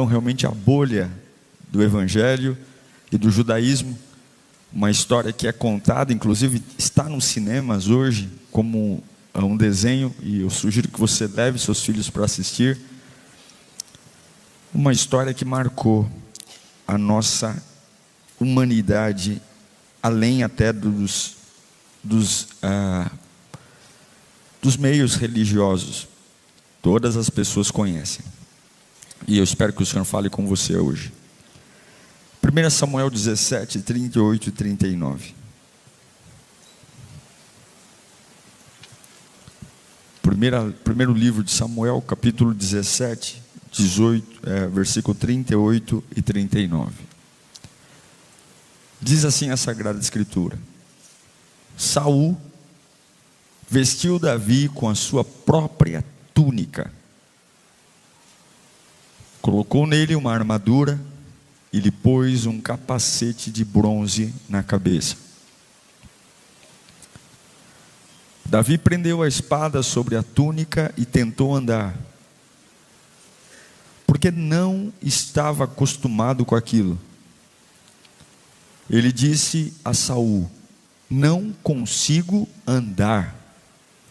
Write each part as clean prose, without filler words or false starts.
realmente a bolha do evangelho e do judaísmo. Uma história que é contada, inclusive está nos cinemas hoje como um desenho, e eu sugiro que você leve seus filhos para assistir. Uma história que marcou a nossa humanidade, além até dos meios religiosos. Todas as pessoas conhecem. E eu espero que o Senhor fale com você hoje. 1 Samuel 17, 38 e 39. Primeiro livro de Samuel, capítulo 17, versículo 38 e 39. Diz assim a Sagrada Escritura: Saul vestiu Davi com a sua própria túnica, colocou nele uma armadura e lhe pôs um capacete de bronze na cabeça. Davi prendeu a espada sobre a túnica e tentou andar, porque não estava acostumado com aquilo. Ele disse a Saul: não consigo andar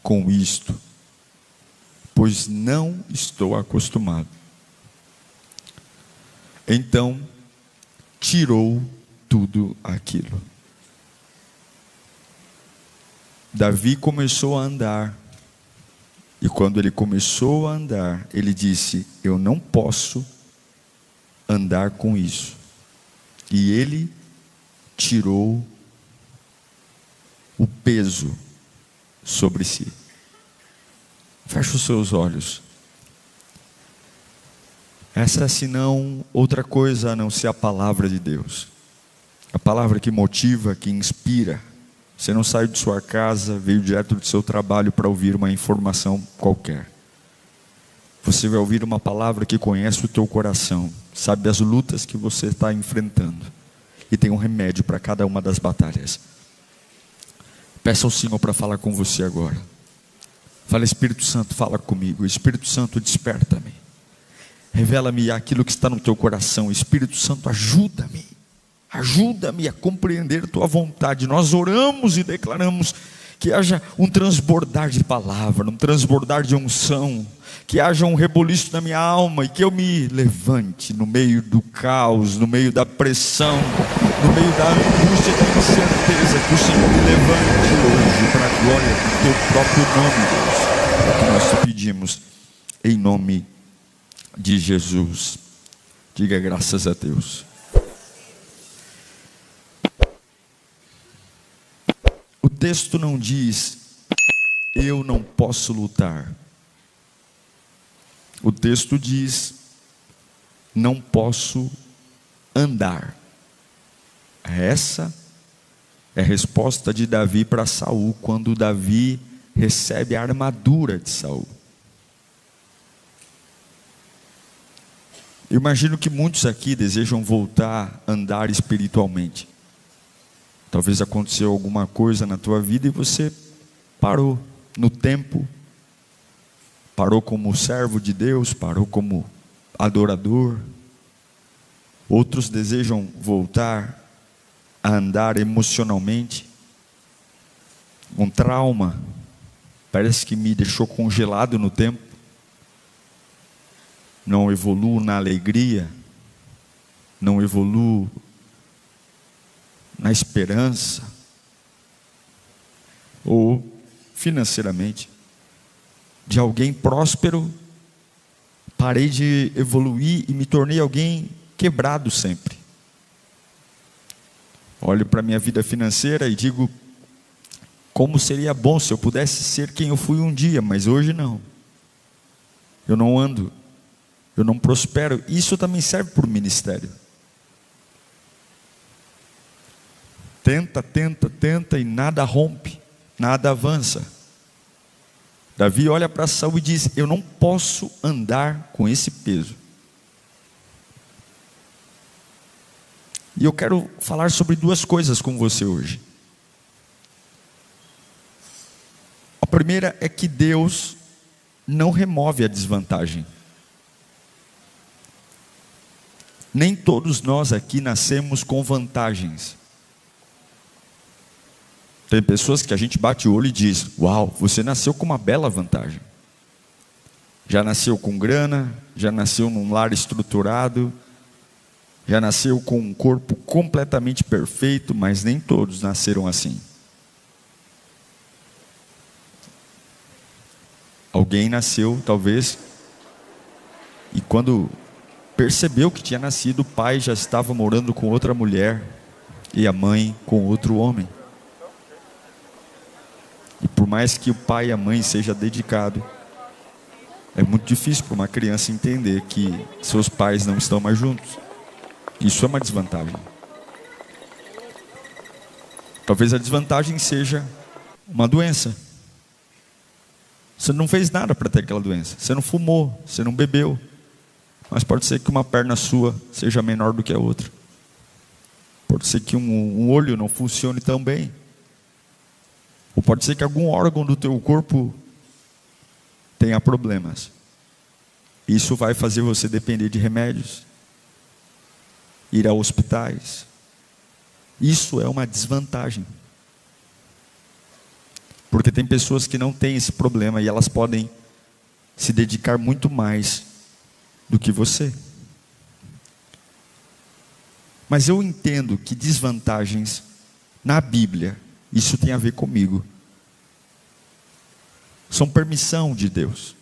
com isto, pois não estou acostumado. Então tirou tudo aquilo. Davi começou a andar, e quando ele começou a andar, ele disse: eu não posso andar com isso. E ele tirou o peso sobre si. Feche os seus olhos. Essa, se não outra coisa a não ser a palavra de Deus, a palavra que motiva, que inspira. Você não saiu de sua casa, veio direto do seu trabalho para ouvir uma informação qualquer. Você vai ouvir uma palavra que conhece o teu coração, sabe as lutas que você está enfrentando, e tem um remédio para cada uma das batalhas. Peça ao Senhor para falar com você agora. Fala: Espírito Santo, fala comigo. Espírito Santo, desperta-me. Revela-me aquilo que está no teu coração. Espírito Santo, ajuda-me. Ajuda-me a compreender tua vontade. Nós oramos e declaramos que haja um transbordar de palavra, um transbordar de unção, que haja um reboliço na minha alma, e que eu me levante no meio do caos, no meio da pressão, no meio da angústia e da incerteza. Que o Senhor me levante hoje para a glória do teu próprio nome, Deus. É o que nós te pedimos, em nome de Jesus. Diga graças a Deus. O texto não diz: eu não posso lutar. O texto diz: não posso andar. Essa é a resposta de Davi para Saul, quando Davi recebe a armadura de Saul. Eu imagino que muitos aqui desejam voltar a andar espiritualmente. Talvez aconteceu alguma coisa na tua vida e você parou no tempo, parou como servo de Deus, parou como adorador. Outros desejam voltar a andar emocionalmente. Um trauma parece que me deixou congelado no tempo. Não evoluo na alegria, não evoluo na esperança, ou financeiramente. De alguém próspero, parei de evoluir e me tornei alguém quebrado sempre. Olho para a minha vida financeira e digo: como seria bom se eu pudesse ser quem eu fui um dia, mas hoje não. Eu não ando, eu não prospero. Isso também serve para o ministério. Tenta e nada rompe, nada avança. Davi olha para Saul e diz: eu não posso andar com esse peso. E eu quero falar sobre duas coisas com você hoje. A primeira é que Deus não remove a desvantagem. Nem todos nós aqui nascemos com vantagens. Tem pessoas que a gente bate o olho e diz: uau, você nasceu com uma bela vantagem. Já nasceu com grana, já nasceu num lar estruturado, já nasceu com um corpo completamente perfeito, mas nem todos nasceram assim. Alguém nasceu, talvez, e quando percebeu que tinha nascido, o pai já estava morando com outra mulher e a mãe com outro homem. E por mais que o pai e a mãe sejam dedicados, é muito difícil para uma criança entender que seus pais não estão mais juntos. Isso é uma desvantagem. Talvez a desvantagem seja uma doença. Você não fez nada para ter aquela doença. Você não fumou, você não bebeu. Mas pode ser que uma perna sua seja menor do que a outra. Pode ser que um olho não funcione tão bem. Ou pode ser que algum órgão do teu corpo tenha problemas. Isso vai fazer você depender de remédios, ir a hospitais. Isso é uma desvantagem. Porque tem pessoas que não têm esse problema e elas podem se dedicar muito mais do que você. Mas eu entendo que desvantagens na Bíblia, isso tem a ver comigo, são permissão de Deus.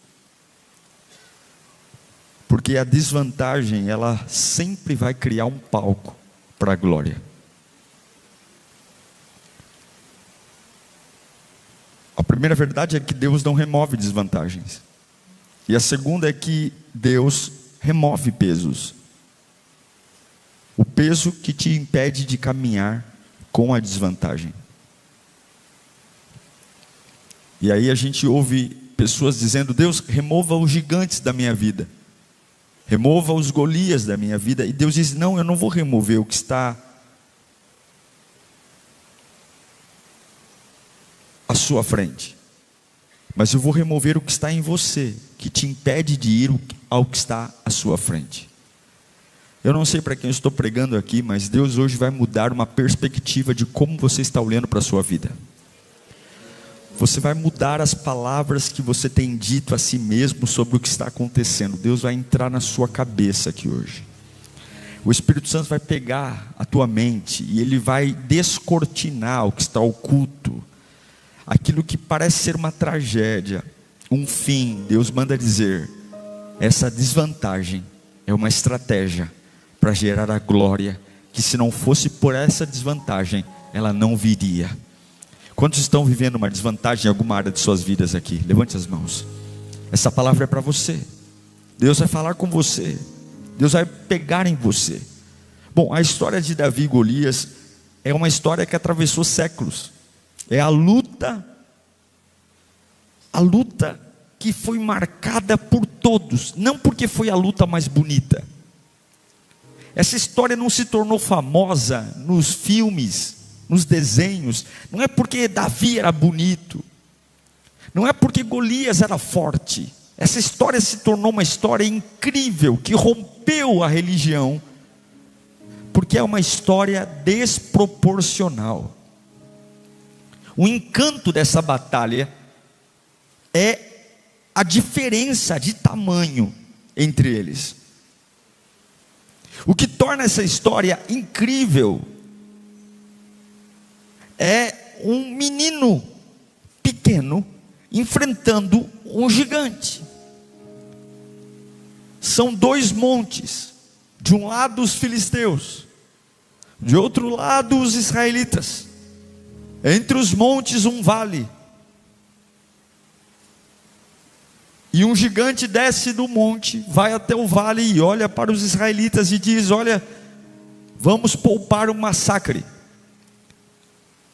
Porque a desvantagem, ela sempre vai criar um palco para a glória. A primeira verdade é que Deus não remove desvantagens. E a segunda é que Deus remove pesos. O peso que te impede de caminhar com a desvantagem. E aí a gente ouve pessoas dizendo: Deus, remova os gigantes da minha vida. Remova os Golias da minha vida. E Deus diz: não, eu não vou remover o que está à sua frente, mas eu vou remover o que está em você, que te impede de ir ao que está à sua frente. Eu não sei para quem eu estou pregando aqui, mas Deus hoje vai mudar uma perspectiva de como você está olhando para a sua vida. Você vai mudar as palavras que você tem dito a si mesmo sobre o que está acontecendo. Deus vai entrar na sua cabeça aqui hoje. O Espírito Santo vai pegar a tua mente e ele vai descortinar o que está oculto. Aquilo que parece ser uma tragédia, um fim. Deus manda dizer: essa desvantagem é uma estratégia para gerar a glória, que se não fosse por essa desvantagem, ela não viria. Quantos estão vivendo uma desvantagem em alguma área de suas vidas aqui? Levante as mãos. Essa palavra é para você. Deus vai falar com você. Deus vai pegar em você. Bom, a história de Davi e Golias é uma história que atravessou séculos. É a luta que foi marcada por todos. Não porque foi a luta mais bonita. Essa história não se tornou famosa nos filmes, nos desenhos, não é porque Davi era bonito, não é porque Golias era forte. Essa história se tornou uma história incrível, que rompeu a religião, porque é uma história desproporcional. O encanto dessa batalha é a diferença de tamanho entre eles. O que torna essa história incrível é um menino pequeno enfrentando um gigante. São dois montes, de um lado os filisteus, de outro lado os israelitas. Entre os montes um vale, e um gigante desce do monte, vai até o vale e olha para os israelitas e diz: olha, vamos poupar um massacre.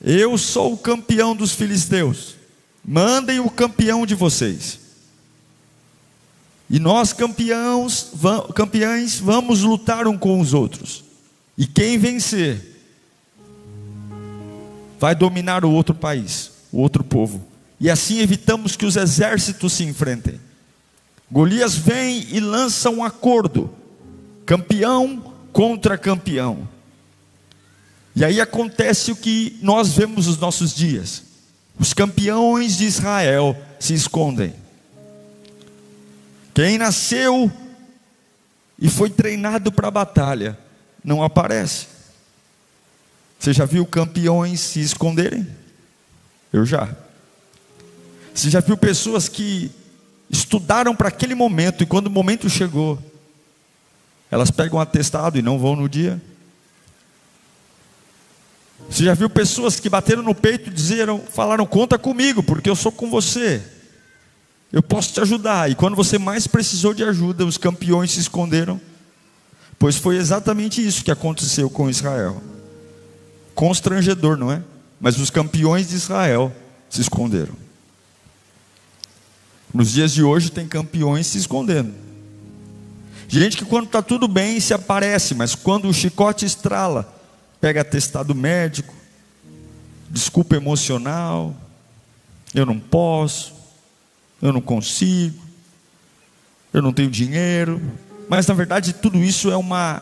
Eu sou o campeão dos filisteus, mandem o campeão de vocês, e nós campeões vamos lutar um com os outros, e quem vencer vai dominar o outro país, o outro povo, e assim evitamos que os exércitos se enfrentem. Golias vem e lança um acordo: campeão contra campeão. E aí acontece o que nós vemos nos nossos dias: os campeões de Israel se escondem. Quem nasceu e foi treinado para a batalha não aparece. Você já viu campeões se esconderem? Eu já. Você já viu pessoas que estudaram para aquele momento, e quando o momento chegou, elas pegam um atestado e não vão no dia? Você já viu pessoas que bateram no peito e falaram: conta comigo, porque eu sou com você, eu posso te ajudar. E quando você mais precisou de ajuda, os campeões se esconderam? Pois foi exatamente isso que aconteceu com Israel. Constrangedor, não é? Mas os campeões de Israel se esconderam. Nos dias de hoje tem campeões se escondendo. Gente que quando está tudo bem se aparece, mas quando o chicote estrala, pega atestado médico, desculpa emocional, eu não posso, eu não consigo, eu não tenho dinheiro. Mas na verdade tudo isso é uma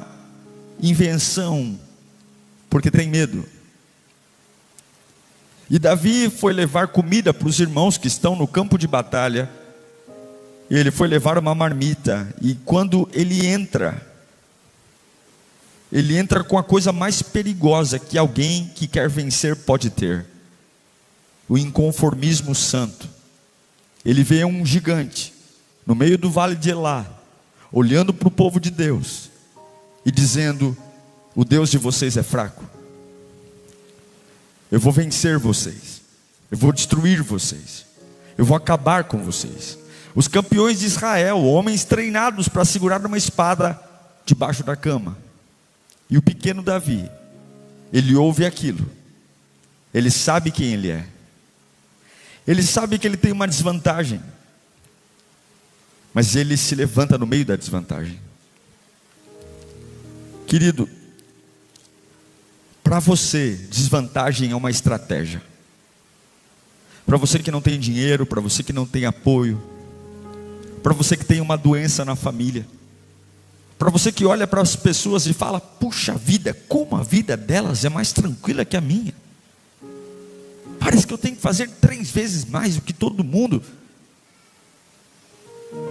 invenção, porque tem medo. E Davi foi levar comida para os irmãos que estão no campo de batalha. E ele foi levar uma marmita. E quando ele entra com a coisa mais perigosa que alguém que quer vencer pode ter: o inconformismo santo. Ele vê um gigante no meio do vale de Elá, olhando para o povo de Deus e dizendo: o Deus de vocês é fraco, eu vou vencer vocês, eu vou destruir vocês, eu vou acabar com vocês. Os campeões de Israel, homens treinados para segurar uma espada debaixo da cama. E o pequeno Davi, ele ouve aquilo, ele sabe quem ele é, ele sabe que ele tem uma desvantagem, mas ele se levanta no meio da desvantagem. Querido, para você, desvantagem é uma estratégia. Para você que não tem dinheiro, para você que não tem apoio, para você que tem uma doença na família, para você que olha para as pessoas e fala: puxa vida, como a vida delas é mais tranquila que a minha. Parece que eu tenho que fazer 3 vezes mais do que todo mundo.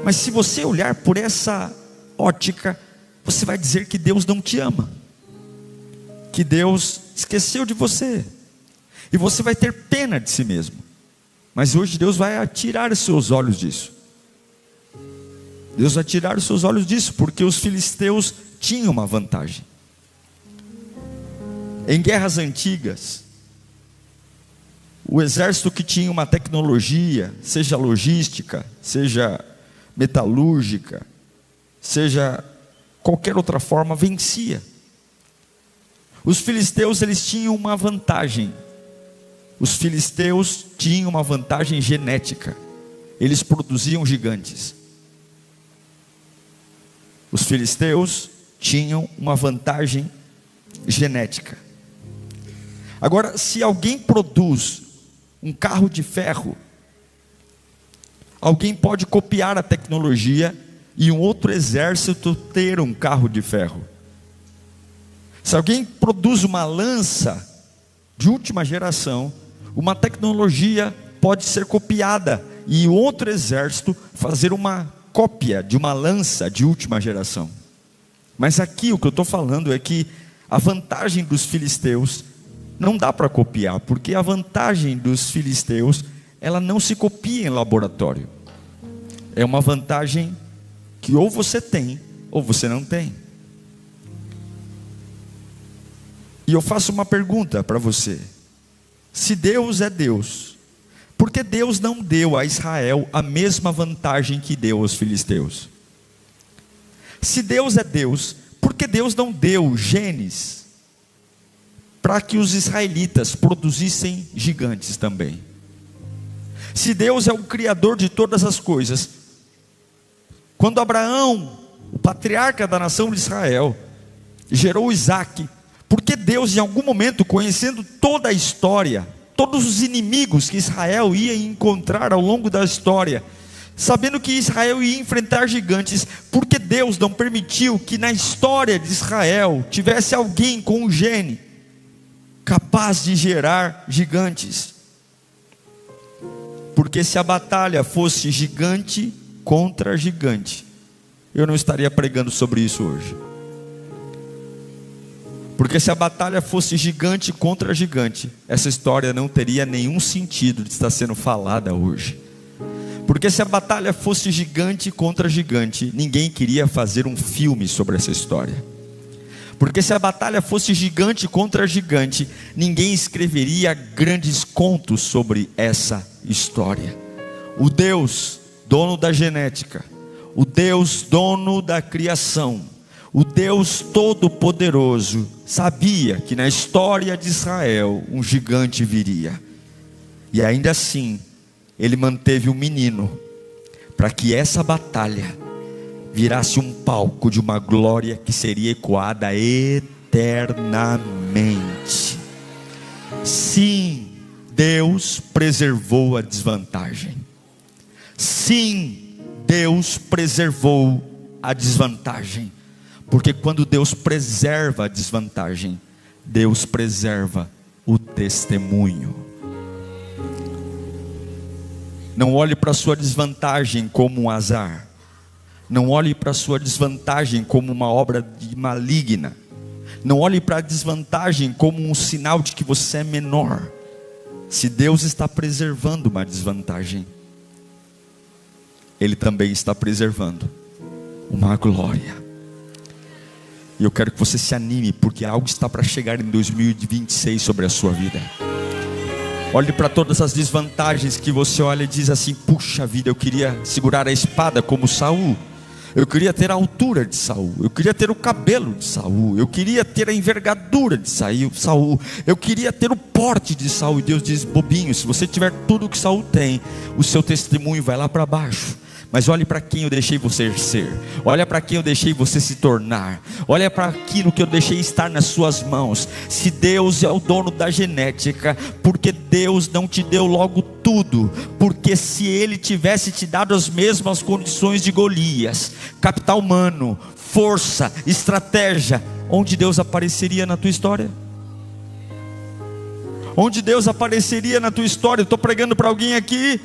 Mas se você olhar por essa ótica, você vai dizer que Deus não te ama, que Deus esqueceu de você, e você vai ter pena de si mesmo. Mas hoje Deus vai tirar os seus olhos disso. Deus vai tirar os seus olhos disso, porque os filisteus tinham uma vantagem. Em guerras antigas, o exército que tinha uma tecnologia, seja logística, seja metalúrgica, seja qualquer outra forma, vencia. Os filisteus, eles tinham uma vantagem. Os filisteus tinham uma vantagem genética. Eles produziam gigantes. Os filisteus tinham uma vantagem genética. Agora, se alguém produz um carro de ferro, alguém pode copiar a tecnologia e um outro exército ter um carro de ferro. Se alguém produz uma lança de última geração, uma tecnologia pode ser copiada e outro exército fazer uma cópia de uma lança de última geração. Mas aqui o que eu estou falando é que a vantagem dos filisteus não dá para copiar, porque a vantagem dos filisteus, ela não se copia em laboratório. É uma vantagem que ou você tem ou você não tem. E eu faço uma pergunta para você: se Deus é Deus, por que Deus não deu a Israel a mesma vantagem que deu aos filisteus? Se Deus é Deus, por que Deus não deu genes para que os israelitas produzissem gigantes também? Se Deus é o Criador de todas as coisas, quando Abraão, o patriarca da nação de Israel, gerou Isaac, por que Deus, em algum momento, conhecendo toda a história, todos os inimigos que Israel ia encontrar ao longo da história, sabendo que Israel ia enfrentar gigantes, porque Deus não permitiu que na história de Israel tivesse alguém com um gene capaz de gerar gigantes. Porque se a batalha fosse gigante contra gigante, eu não estaria pregando sobre isso hoje. Porque se a batalha fosse gigante contra gigante, essa história não teria nenhum sentido de estar sendo falada hoje. Porque se a batalha fosse gigante contra gigante, ninguém queria fazer um filme sobre essa história. Porque se a batalha fosse gigante contra gigante, ninguém escreveria grandes contos sobre essa história. O Deus, dono da genética, o Deus, dono da criação, o Deus Todo-Poderoso, sabia que na história de Israel um gigante viria. E ainda assim, Ele manteve um menino, para que essa batalha virasse um palco de uma glória que seria ecoada eternamente. Sim, Deus preservou a desvantagem. Sim, Deus preservou a desvantagem. Porque quando Deus preserva a desvantagem, Deus preserva o testemunho. Não olhe para a sua desvantagem como um azar. Não olhe para a sua desvantagem como uma obra maligna. Não olhe para a desvantagem como um sinal de que você é menor. Se Deus está preservando uma desvantagem, Ele também está preservando uma glória. E eu quero que você se anime, porque algo está para chegar em 2026 sobre a sua vida. Olhe para todas as desvantagens que você olha e diz assim: puxa vida, eu queria segurar a espada como Saul. Eu queria ter a altura de Saul. Eu queria ter o cabelo de Saul. Eu queria ter a envergadura de Saul. Eu queria ter o porte de Saul. E Deus diz: bobinho, se você tiver tudo o que Saul tem, o seu testemunho vai lá para baixo. Mas olhe para quem eu deixei você ser. Olha para quem eu deixei você se tornar. Olha para aquilo que eu deixei estar nas suas mãos. Se Deus é o dono da genética, porque Deus não te deu logo tudo? Porque se Ele tivesse te dado as mesmas condições de Golias, capital humano, força, estratégia, onde Deus apareceria na tua história? Onde Deus apareceria na tua história? Eu estou pregando para alguém aqui.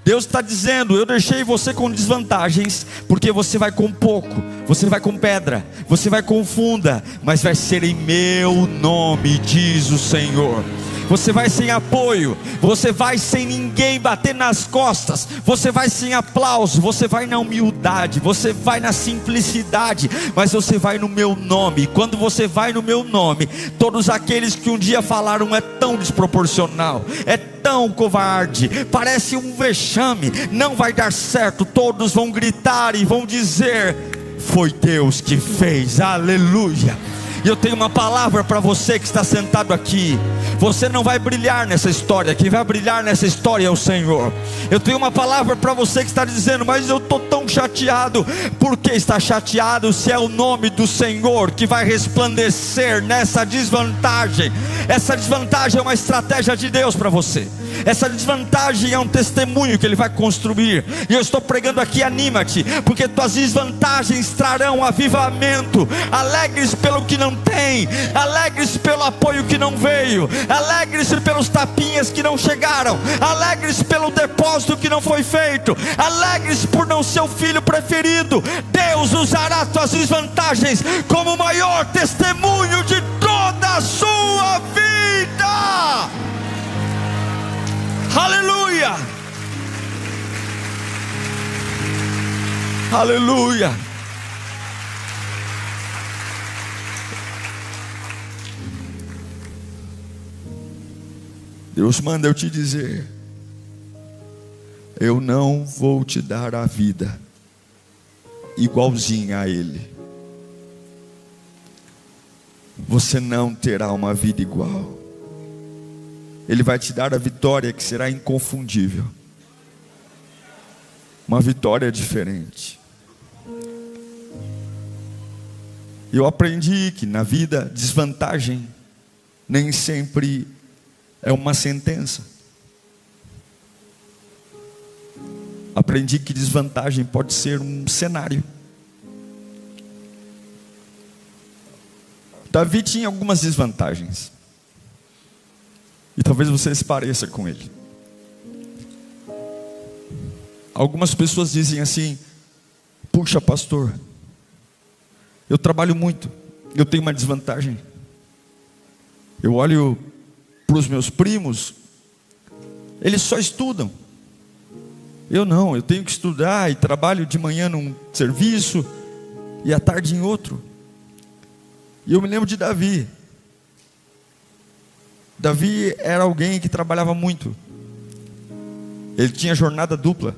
Deus está dizendo: eu deixei você com desvantagens, porque você vai com pouco, você vai com pedra, você vai com funda, mas vai ser em meu nome, diz o Senhor. Você vai sem apoio, você vai sem ninguém bater nas costas, você vai sem aplauso, você vai na humildade, você vai na simplicidade, mas você vai no meu nome. Quando você vai no meu nome, todos aqueles que um dia falaram: é tão desproporcional, é tão covarde, parece um vexame, não vai dar certo, todos vão gritar e vão dizer: foi Deus que fez, aleluia. E eu tenho uma palavra para você que está sentado aqui. Você não vai brilhar nessa história, quem vai brilhar nessa história é o Senhor. Eu tenho uma palavra para você que está dizendo: mas eu estou tão chateado. Por que está chateado se é o nome do Senhor que vai resplandecer nessa desvantagem? Essa desvantagem é uma estratégia de Deus para você. Essa desvantagem é um testemunho que Ele vai construir. E eu estou pregando aqui: anima-te, porque tuas desvantagens trarão avivamento. Alegre-se pelo que não tem, alegre-se pelo apoio que não veio, alegre-se pelos tapinhas que não chegaram, alegre-se pelo depósito que não foi feito, alegre-se por não ser o filho preferido. Deus usará tuas desvantagens como o maior testemunho de toda a sua vida. Aleluia, aleluia. Deus manda eu te dizer: eu não vou te dar a vida igualzinha a Ele. Você não terá uma vida igual. Ele vai te dar a vitória que será inconfundível, uma vitória diferente. Eu aprendi que na vida, desvantagem nem sempre é uma sentença. aprendi que desvantagem pode ser um cenário. Davi tinha algumas desvantagens, e talvez você se pareça com ele. Algumas pessoas dizem assim: puxa, pastor, eu trabalho muito, eu tenho uma desvantagem. Eu olho para os meus primos, eles só estudam. Eu não, eu tenho que estudar e trabalho de manhã num serviço e à tarde em outro. E eu me lembro de Davi. Davi era alguém que trabalhava muito. Ele tinha jornada dupla.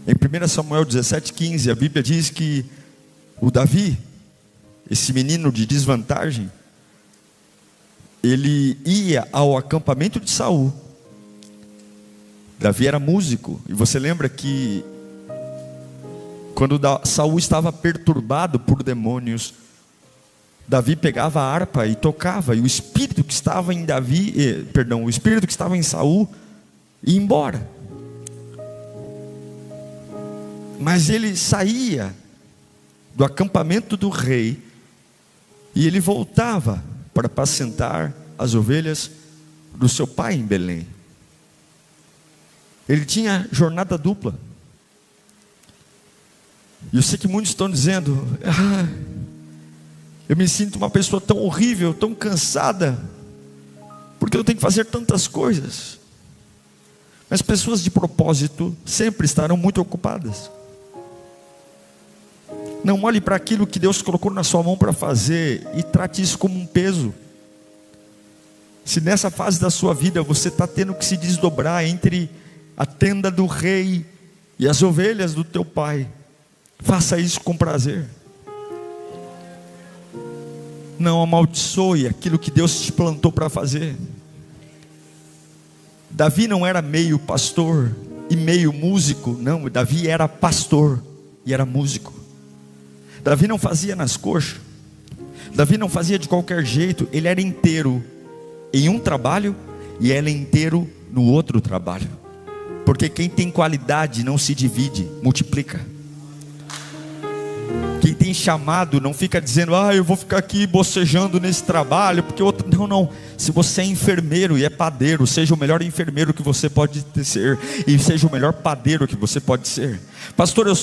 Em 1 Samuel 17:15, a Bíblia diz que o Davi, esse menino de desvantagem, ele ia ao acampamento de Saul. Davi era músico, e você lembra que quando Saul estava perturbado por demônios, Davi pegava a harpa e tocava, e o espírito que estava em o espírito que estava em Saul ia embora. Mas ele saía do acampamento do rei e ele voltava para apacentar as ovelhas do seu pai em Belém. Ele tinha jornada dupla. E eu sei que muitos estão dizendo: eu me sinto uma pessoa tão horrível, tão cansada, porque eu tenho que fazer tantas coisas. Mas pessoas de propósito sempre estarão muito ocupadas. Não olhe para aquilo que Deus colocou na sua mão para fazer e trate isso como um peso. Se nessa fase da sua vida você está tendo que se desdobrar entre a tenda do rei e as ovelhas do teu pai, faça isso com prazer. Não amaldiçoe aquilo que Deus te plantou para fazer. Davi não era meio pastor e meio músico, não. Davi era pastor e era músico. Davi não fazia nas coxas. Davi não fazia de qualquer jeito. Ele era inteiro em um trabalho e era inteiro no outro trabalho. Porque quem tem qualidade não se divide, multiplica. Quem tem chamado não fica dizendo: eu vou ficar aqui bocejando nesse trabalho, porque outro... Não. Se você é enfermeiro e é padeiro, seja o melhor enfermeiro que você pode ser, e seja o melhor padeiro que você pode ser. Pastor, eu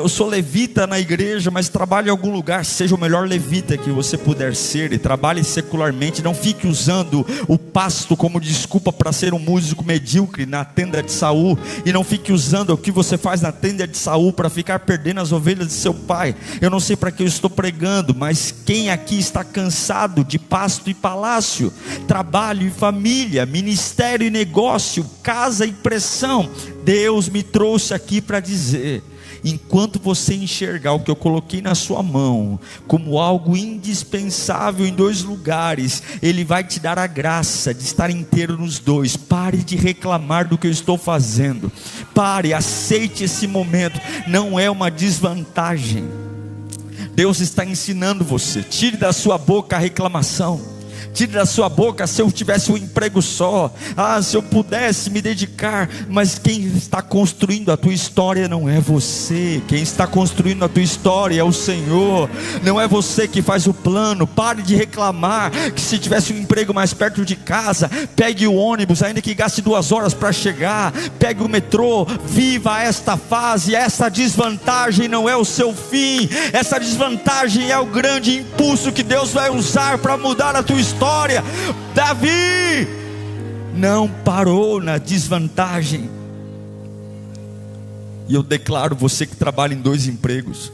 sou levita na igreja, mas trabalho em algum lugar. Seja o melhor levita que você puder ser, e trabalhe secularmente. Não fique usando o pasto como desculpa para ser um músico medíocre na tenda de Saul, e não fique usando o que você faz na tenda de Saul para ficar perdendo as ovelhas de seu pai. Eu não sei para que eu estou pregando, mas quem aqui está cansado de pasto e palácio, trabalho e família, ministério e negócio, casa e pressão? Deus me trouxe aqui para dizer: enquanto você enxergar o que eu coloquei na sua mão como algo indispensável em dois lugares, Ele vai te dar a graça de estar inteiro nos dois. Pare de reclamar do que eu estou fazendo. Pare, aceite esse momento. Não é uma desvantagem. Deus está ensinando você. Tire da sua boca a reclamação. Tire da sua boca: se eu tivesse um emprego só, se eu pudesse me dedicar. Mas quem está construindo a tua história não é você. Quem está construindo a tua história é o Senhor. Não é você que faz o plano. Pare de reclamar que se tivesse um emprego mais perto de casa, pegue o ônibus, ainda que gaste 2 horas para chegar. Pegue o metrô. Viva esta fase. Essa desvantagem não é o seu fim. Essa desvantagem é o grande impulso que Deus vai usar para mudar a tua história. Davi não parou na desvantagem. E eu declaro: você que trabalha em 2 empregos,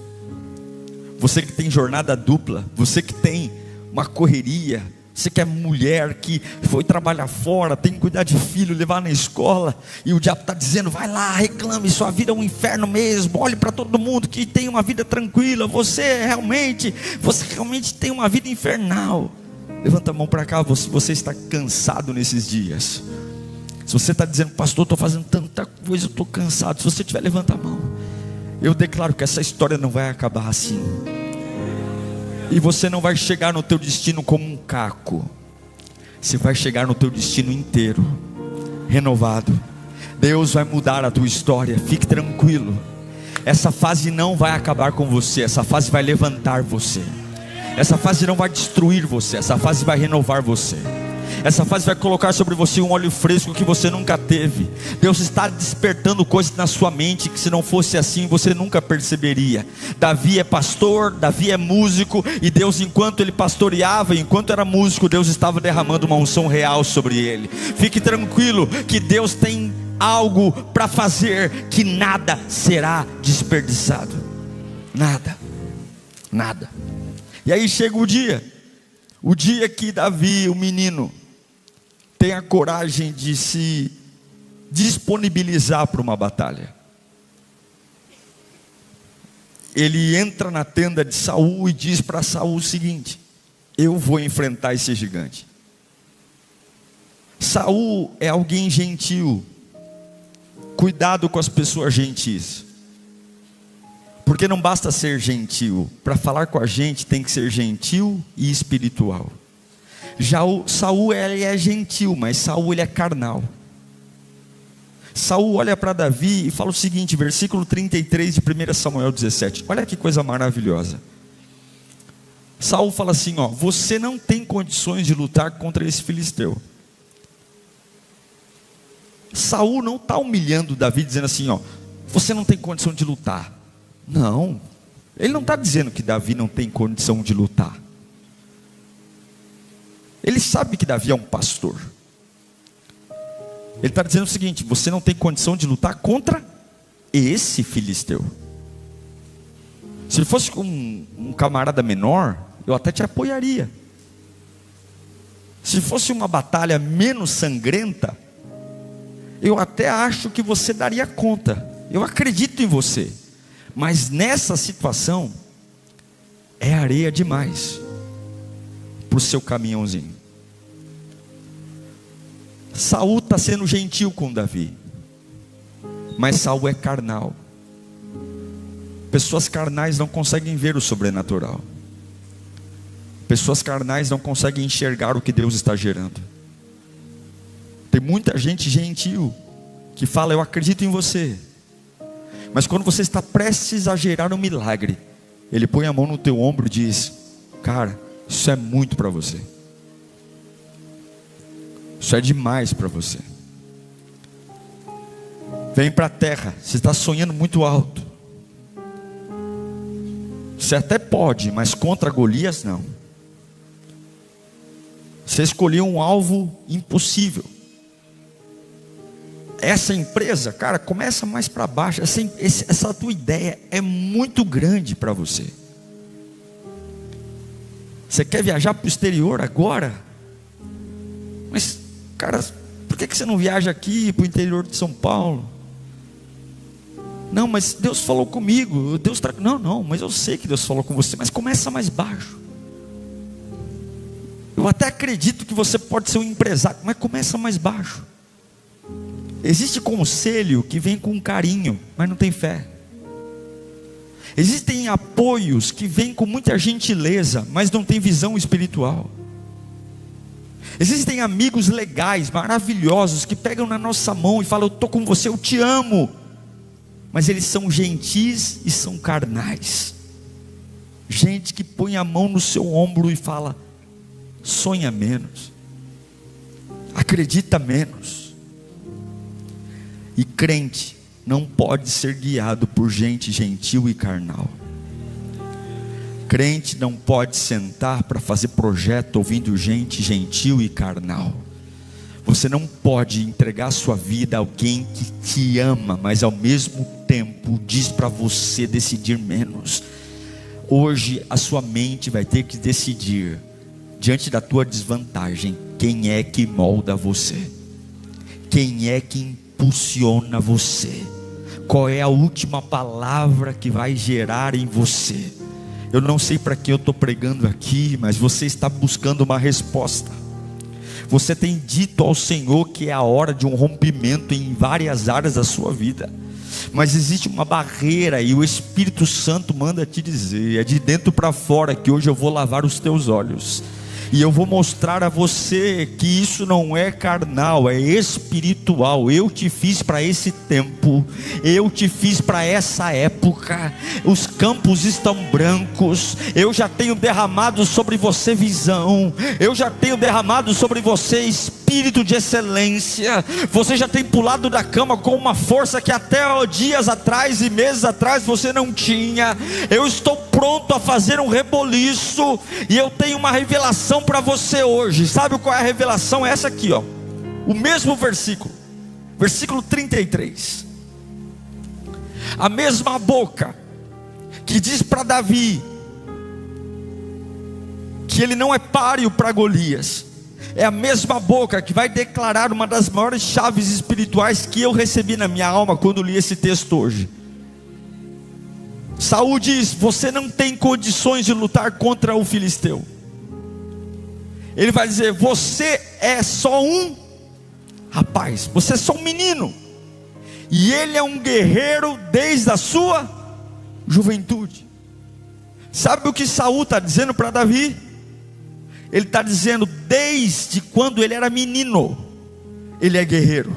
você que tem jornada dupla, você que tem uma correria, você que é mulher, que foi trabalhar fora, tem que cuidar de filho, levar na escola, e o diabo está dizendo: vai lá, reclame, sua vida é um inferno mesmo. Olhe para todo mundo que tem uma vida tranquila. Você realmente tem uma vida infernal. Levanta a mão para cá. Você está cansado nesses dias. Se você está dizendo: pastor, estou fazendo tanta coisa, eu estou cansado. Se você tiver, levanta a mão. Eu declaro que essa história não vai acabar assim. E você não vai chegar no teu destino como um caco. Você vai chegar no teu destino inteiro, renovado. Deus vai mudar a tua história, fique tranquilo. Essa fase não vai acabar com você, essa fase vai levantar você. Essa fase não vai destruir você, essa fase vai renovar você. Essa fase vai colocar sobre você um óleo fresco que você nunca teve. Deus está despertando coisas na sua mente que, se não fosse assim, você nunca perceberia. Davi é pastor, Davi é músico, e Deus, enquanto ele pastoreava, enquanto era músico, Deus estava derramando uma unção real sobre ele. Fique tranquilo que Deus tem algo para fazer, que nada será desperdiçado. Nada, nada. E aí chega o dia que Davi, o menino, tem a coragem de se disponibilizar para uma batalha. Ele entra na tenda de Saul e diz para Saul o seguinte: eu vou enfrentar esse gigante. Saul é alguém gentil. Cuidado com as pessoas gentis, porque não basta ser gentil. Para falar com a gente tem que ser gentil e espiritual. Já o Saul, ele é gentil, mas Saul, ele é carnal. Saul olha para Davi e fala o seguinte, versículo 33 de 1 Samuel 17. Olha que coisa maravilhosa. Saul fala assim, ó: você não tem condições de lutar contra esse filisteu. Saul não está humilhando Davi, dizendo assim, ó: você não tem condição de lutar. Não, ele não está dizendo que Davi não tem condição de lutar. Ele sabe que Davi é um pastor. Ele está dizendo o seguinte: você não tem condição de lutar contra esse filisteu. Se fosse um camarada menor, eu até te apoiaria. Se fosse uma batalha menos sangrenta, eu até acho que você daria conta. Eu acredito em você. Mas nessa situação, é areia demais para o seu caminhãozinho. Saul está sendo gentil com Davi, mas Saul é carnal. Pessoas carnais não conseguem ver o sobrenatural. Pessoas carnais não conseguem enxergar o que Deus está gerando. Tem muita gente gentil que fala: eu acredito em você. Mas quando você está prestes a gerar um milagre, ele põe a mão no teu ombro e diz: cara, isso é muito para você. Isso é demais para você. Vem para a terra, você está sonhando muito alto. Você até pode, mas contra Golias não. Você escolheu um alvo impossível. Essa empresa, cara, começa mais para baixo. Essa tua ideia é muito grande para você. Você quer viajar para o exterior agora? Mas, cara, por que você não viaja aqui para o interior de São Paulo? Não, mas Deus falou comigo. Não, mas eu sei que Deus falou com você. Mas começa mais baixo. Eu até acredito que você pode ser um empresário, mas começa mais baixo. Existe conselho que vem com carinho, mas não tem fé. Existem apoios que vêm com muita gentileza, mas não tem visão espiritual. Existem amigos legais, maravilhosos, que pegam na nossa mão e falam: eu estou com você, eu te amo. Mas eles são gentis e são carnais. Gente que põe a mão no seu ombro e fala: sonha menos, acredita menos. E crente não pode ser guiado por gente gentil e carnal. Crente não pode sentar para fazer projeto ouvindo gente gentil e carnal. Você não pode entregar sua vida a alguém que te ama, mas ao mesmo tempo diz para você decidir menos. Hoje a sua mente vai ter que decidir, diante da tua desvantagem, quem é que molda você, quem é que impulsiona você, qual é a última palavra que vai gerar em você. Eu não sei para que eu estou pregando aqui, mas você está buscando uma resposta. Você tem dito ao Senhor que é a hora de um rompimento em várias áreas da sua vida, mas existe uma barreira e o Espírito Santo manda te dizer: é de dentro para fora que hoje eu vou lavar os teus olhos. E eu vou mostrar a você que isso não é carnal, é espiritual. Eu te fiz para esse tempo, eu te fiz para essa época. Os campos estão brancos. Eu já tenho derramado sobre você visão, eu já tenho derramado sobre você espírito de excelência. Você já tem pulado da cama com uma força que até dias atrás e meses atrás você não tinha. Eu estou pronto a fazer um reboliço, e eu tenho uma revelação para você hoje. Sabe qual é a revelação? É essa aqui, ó. O mesmo versículo, versículo 33. A mesma boca que diz para Davi que ele não é páreo para Golias, é a mesma boca que vai declarar uma das maiores chaves espirituais que eu recebi na minha alma quando li esse texto hoje. Saul diz: você não tem condições de lutar contra o filisteu. Ele vai dizer: você é só um rapaz, você é só um menino, e ele é um guerreiro desde a sua juventude. Sabe o que Saul está dizendo para Davi? Ele está dizendo: desde quando ele era menino, ele é guerreiro.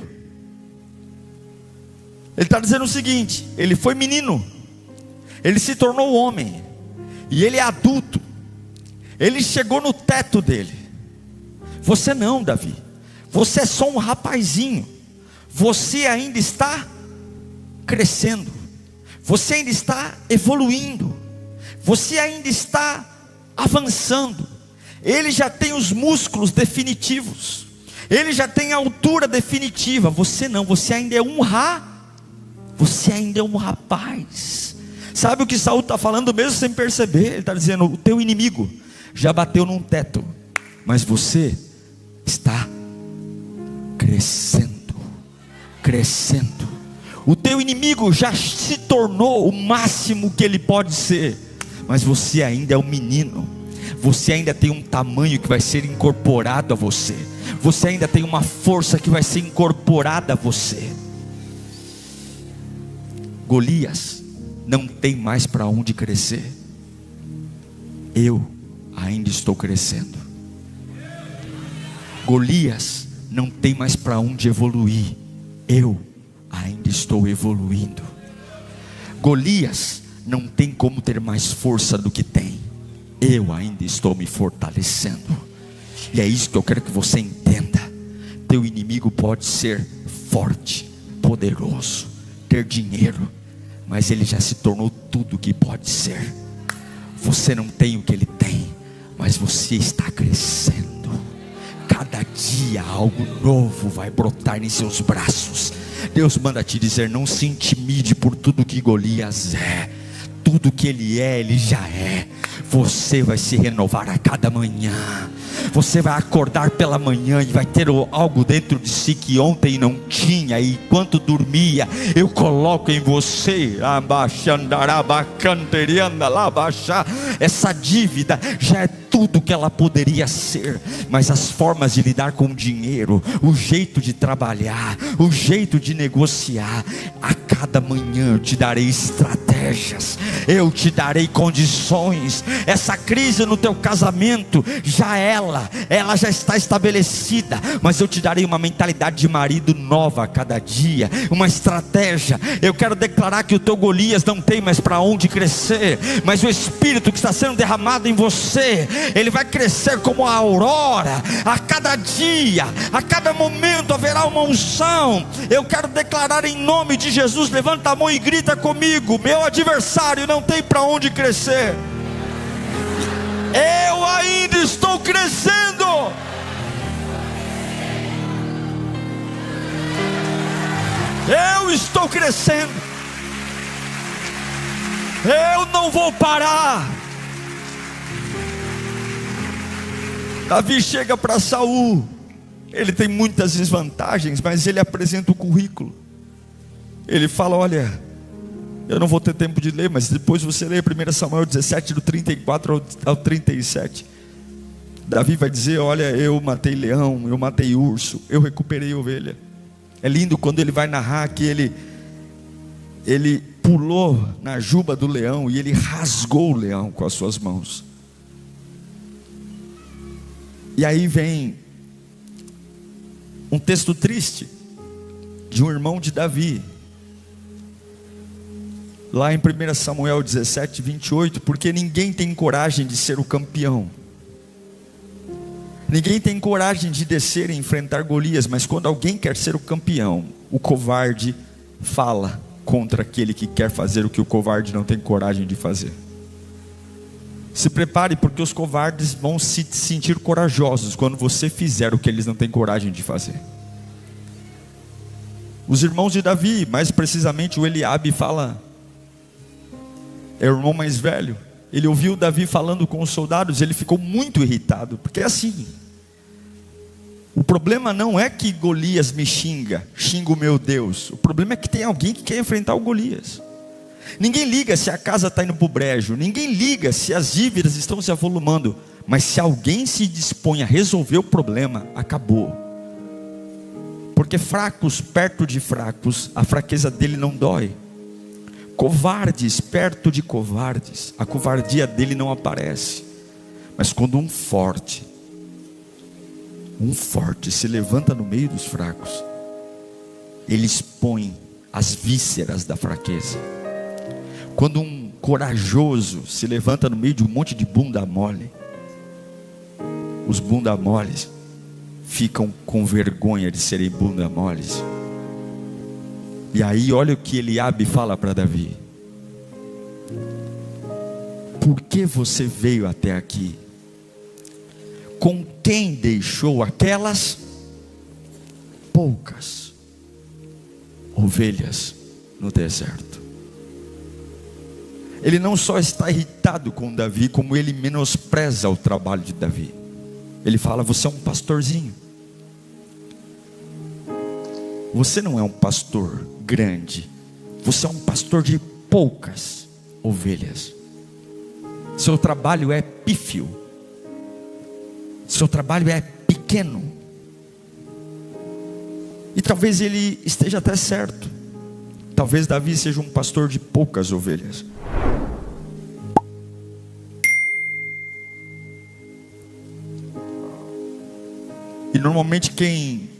Ele está dizendo o seguinte: ele foi menino, ele se tornou homem, e ele é adulto, ele chegou no teto dele. Você não, Davi, você é só um rapazinho, você ainda está crescendo, você ainda está evoluindo, você ainda está avançando. Ele já tem os músculos definitivos, ele já tem a altura definitiva. Você não, você ainda é você ainda é um rapaz. Sabe o que Saul está falando mesmo sem perceber? Ele está dizendo: o teu inimigo já bateu num teto, mas você está crescendo, crescendo. O teu inimigo já se tornou o máximo que ele pode ser, mas você ainda é um menino. Você ainda tem um tamanho que vai ser incorporado a você. Você ainda tem uma força que vai ser incorporada a você. Golias não tem mais para onde crescer. Eu ainda estou crescendo. Golias não tem mais para onde evoluir. Eu ainda estou evoluindo. Golias não tem como ter mais força do que tem. Eu ainda estou me fortalecendo. E é isso que eu quero que você entenda. Teu inimigo pode ser forte, poderoso, ter dinheiro, mas ele já se tornou tudo o que pode ser. Você não tem o que ele tem, mas você está crescendo. Cada dia algo novo vai brotar em seus braços. Deus manda te dizer: não se intimide por tudo que Golias é. Tudo que ele é, ele já é. Você vai se renovar a cada manhã. Você vai acordar pela manhã e vai ter algo dentro de si que ontem não tinha. E enquanto dormia, eu coloco em você essa dívida já é tudo que ela poderia ser, mas as formas de lidar com o dinheiro, o jeito de trabalhar, o jeito de negociar, a cada manhã eu te darei estratégias, eu te darei condições. Essa crise no teu casamento, ela já está estabelecida, mas eu te darei uma mentalidade de marido nova a cada dia, uma estratégia. Eu quero declarar que o teu Golias não tem mais para onde crescer, mas o Espírito que está sendo derramado em você, ele vai crescer como a aurora. A cada dia, a cada momento haverá uma unção. Eu quero declarar em nome de Jesus: levanta a mão e grita comigo: meu adversário não tem para onde crescer. Eu ainda estou crescendo. Eu estou crescendo. Eu não vou parar. Davi chega para Saul. Ele tem muitas desvantagens, mas ele apresenta o currículo. Ele fala: olha, eu não vou ter tempo de ler, mas depois você lê 1 Samuel 17, do 34 ao 37. Davi vai dizer: olha, eu matei leão, eu matei urso, eu recuperei ovelha. É lindo quando ele vai narrar que ele pulou na juba do leão e ele rasgou o leão com as suas mãos. E aí vem um texto triste de um irmão de Davi, lá em 1 Samuel 17, 28, porque ninguém tem coragem de ser o campeão, ninguém tem coragem de descer e enfrentar Golias, mas quando alguém quer ser o campeão, o covarde fala contra aquele que quer fazer o que o covarde não tem coragem de fazer. Se prepare, porque os covardes vão se sentir corajosos quando você fizer o que eles não têm coragem de fazer. Os irmãos de Davi, mais precisamente o Eliabe, é o irmão mais velho. Ele ouviu Davi falando com os soldados, ele ficou muito irritado, porque é assim: o problema não é que Golias me xinga o meu Deus, o problema é que tem alguém que quer enfrentar o Golias. Ninguém liga se a casa está indo para o brejo, ninguém liga se as dívidas estão se avolumando, mas se alguém se dispõe a resolver o problema, acabou. Porque fracos perto de fracos, a fraqueza dele não dói. Covardes perto de covardes, a covardia dele não aparece. Mas quando um forte se levanta no meio dos fracos, ele expõe as vísceras da fraqueza. Quando um corajoso se levanta no meio de um monte de bunda mole, os bunda moles ficam com vergonha de serem bunda moles. E aí olha o que Eliabe fala para Davi: por que você veio até aqui? Com quem deixou aquelas poucas ovelhas no deserto? Ele não só está irritado com Davi, como ele menospreza o trabalho de Davi. Ele fala: você é um pastorzinho, você não é um pastor grande, você é um pastor de poucas ovelhas. Seu trabalho é pífio, seu trabalho é pequeno. E talvez ele esteja até certo. Talvez Davi seja um pastor de poucas ovelhas. E normalmente quem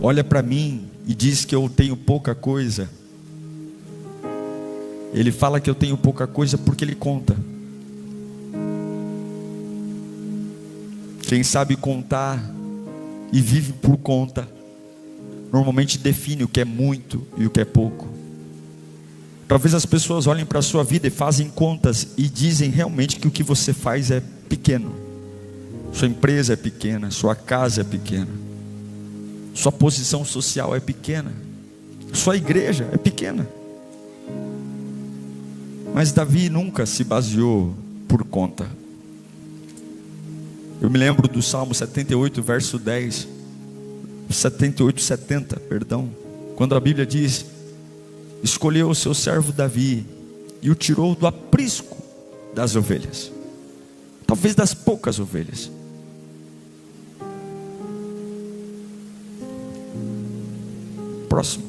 olha para mim e diz que eu tenho pouca coisa, ele fala que eu tenho pouca coisa porque ele conta. Quem sabe contar e vive por conta, normalmente define o que é muito e o que é pouco. Talvez as pessoas olhem para a sua vida e fazem contas e dizem realmente que o que você faz é pequeno. Sua empresa é pequena, sua casa é pequena, sua posição social é pequena, sua igreja é pequena. Mas Davi nunca se baseou por conta. Eu me lembro do Salmo 78, verso 10, 70, quando a Bíblia diz: escolheu o seu servo Davi e o tirou do aprisco das ovelhas, talvez das poucas ovelhas. Próximo.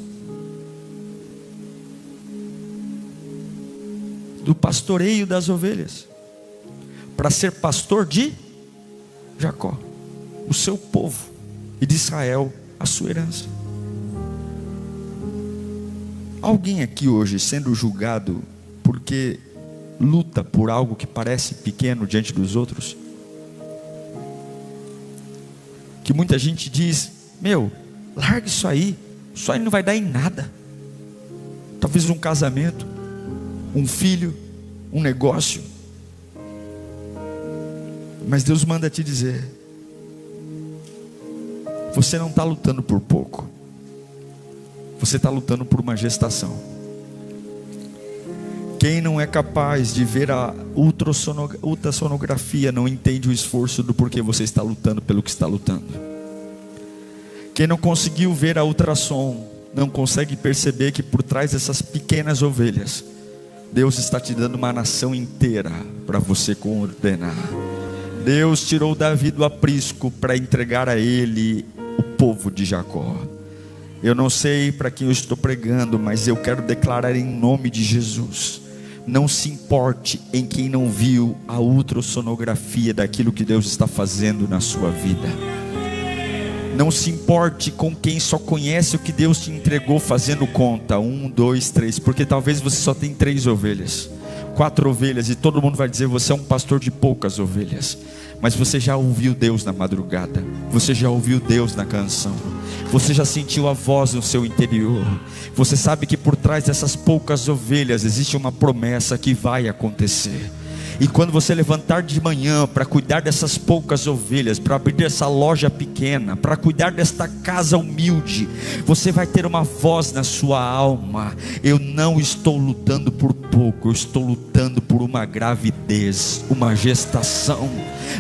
Do pastoreio das ovelhas, para ser pastor de Jacó, o seu povo, e de Israel, a sua herança. Alguém aqui hoje sendo julgado porque luta por algo que parece pequeno diante dos outros? Que muita gente diz: meu, larga isso aí não vai dar em nada. Talvez um casamento, um filho, um negócio. Mas Deus manda te dizer: você não está lutando por pouco, você está lutando por uma gestação. Quem não é capaz de ver a ultrassonografia não entende o esforço do porquê você está lutando pelo que está lutando. Quem não conseguiu ver a ultrassom não consegue perceber que por trás dessas pequenas ovelhas, Deus está te dando uma nação inteira para você coordenar. Deus tirou Davi do aprisco para entregar a ele o povo de Jacó. Eu não sei para quem eu estou pregando, mas eu quero declarar em nome de Jesus: Não se importe em quem não viu a ultrassonografia daquilo que Deus está fazendo na sua vida. Não se importe com quem só conhece o que Deus te entregou fazendo conta, 1, 2, 3, porque talvez você só tem 3 ovelhas, 4 ovelhas, e todo mundo vai dizer: você é um pastor de poucas ovelhas. Mas você já ouviu Deus na madrugada, você já ouviu Deus na canção, você já sentiu a voz no seu interior. Você sabe que por trás dessas poucas ovelhas existe uma promessa que vai acontecer. E quando você levantar de manhã para cuidar dessas poucas ovelhas, para abrir essa loja pequena, para cuidar desta casa humilde, você vai ter uma voz na sua alma: eu não estou lutando por pouco, eu estou lutando por uma gravidez, uma gestação.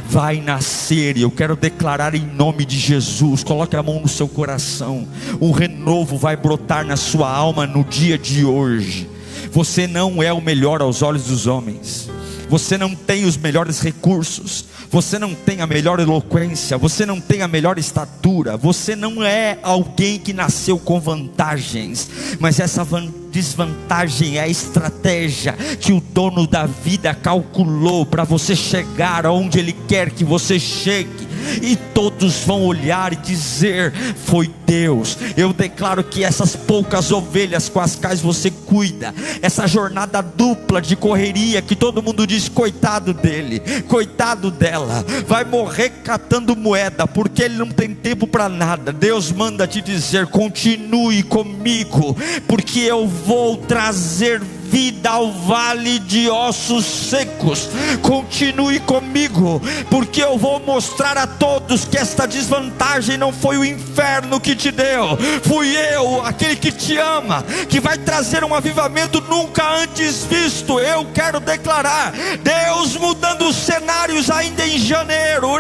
Vai nascer, e eu quero declarar em nome de Jesus, coloque a mão no seu coração, um renovo vai brotar na sua alma no dia de hoje. Você não é o melhor aos olhos dos homens, você não tem os melhores recursos, você não tem a melhor eloquência, você não tem a melhor estatura, você não é alguém que nasceu com vantagens, mas essa desvantagem é a estratégia que o dono da vida calculou para você chegar aonde Ele quer que você chegue. E todos vão olhar e dizer: foi Deus. Eu declaro que essas poucas ovelhas com as quais você cuida, essa jornada dupla de correria que todo mundo diz: coitado dele, coitado dela, vai morrer catando moeda porque ele não tem tempo para nada. Deus manda te dizer: continue comigo, porque eu vou trazer vida ao vale de ossos secos. Continue comigo, porque eu vou mostrar a todos que esta desvantagem não foi o inferno que te deu, fui eu, aquele que te ama, que vai trazer um avivamento nunca antes visto. Eu quero declarar Deus mudando os cenários ainda em janeiro.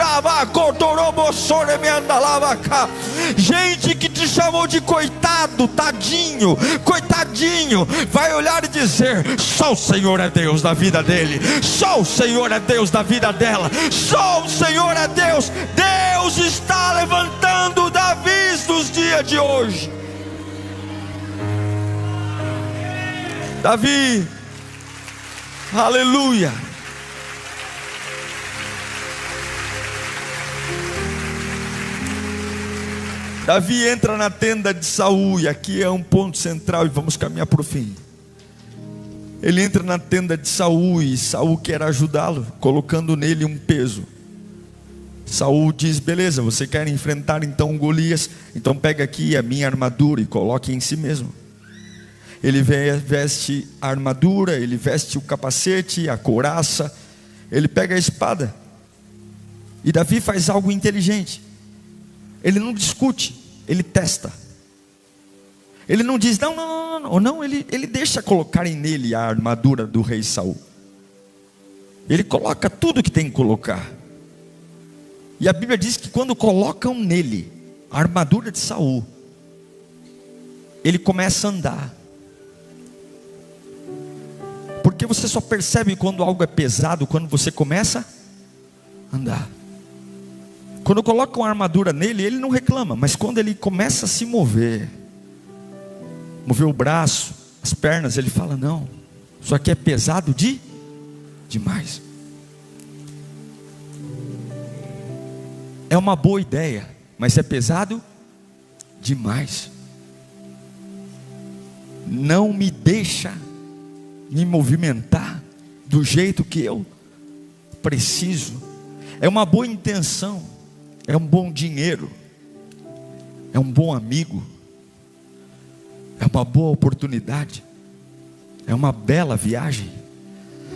Gente que te chamou de coitado, tadinho, coitadinho, vai olhar e dizer: só o Senhor é Deus da vida dele, só o Senhor é Deus da vida dela, só o Senhor é Deus. Deus está levantando Davis nos dias de hoje. Davi, aleluia. Davi entra na tenda de Saul, e aqui é um ponto central, e vamos caminhar para o fim. Ele entra na tenda de Saul, e Saul quer ajudá-lo, colocando nele um peso. Saul diz: beleza, você quer enfrentar então Golias? Então pega aqui a minha armadura e coloque em si mesmo. Ele veste a armadura, ele veste o capacete, a couraça, ele pega a espada. E Davi faz algo inteligente. Ele não discute, ele testa. Ele não diz não, ele deixa colocarem nele a armadura do rei Saul. Ele coloca tudo que tem que colocar. E a Bíblia diz que quando colocam nele a armadura de Saul, ele começa a andar. Porque você só percebe quando algo é pesado quando você começa a andar. Quando colocam a armadura nele, ele não reclama, mas quando ele começa a se mover o braço, as pernas, ele fala: não, isso aqui é pesado demais. É uma boa ideia, mas é pesado demais. Não me deixa me movimentar do jeito que eu preciso. É uma boa intenção, é um bom dinheiro, é um bom amigo, é uma boa oportunidade, é uma bela viagem.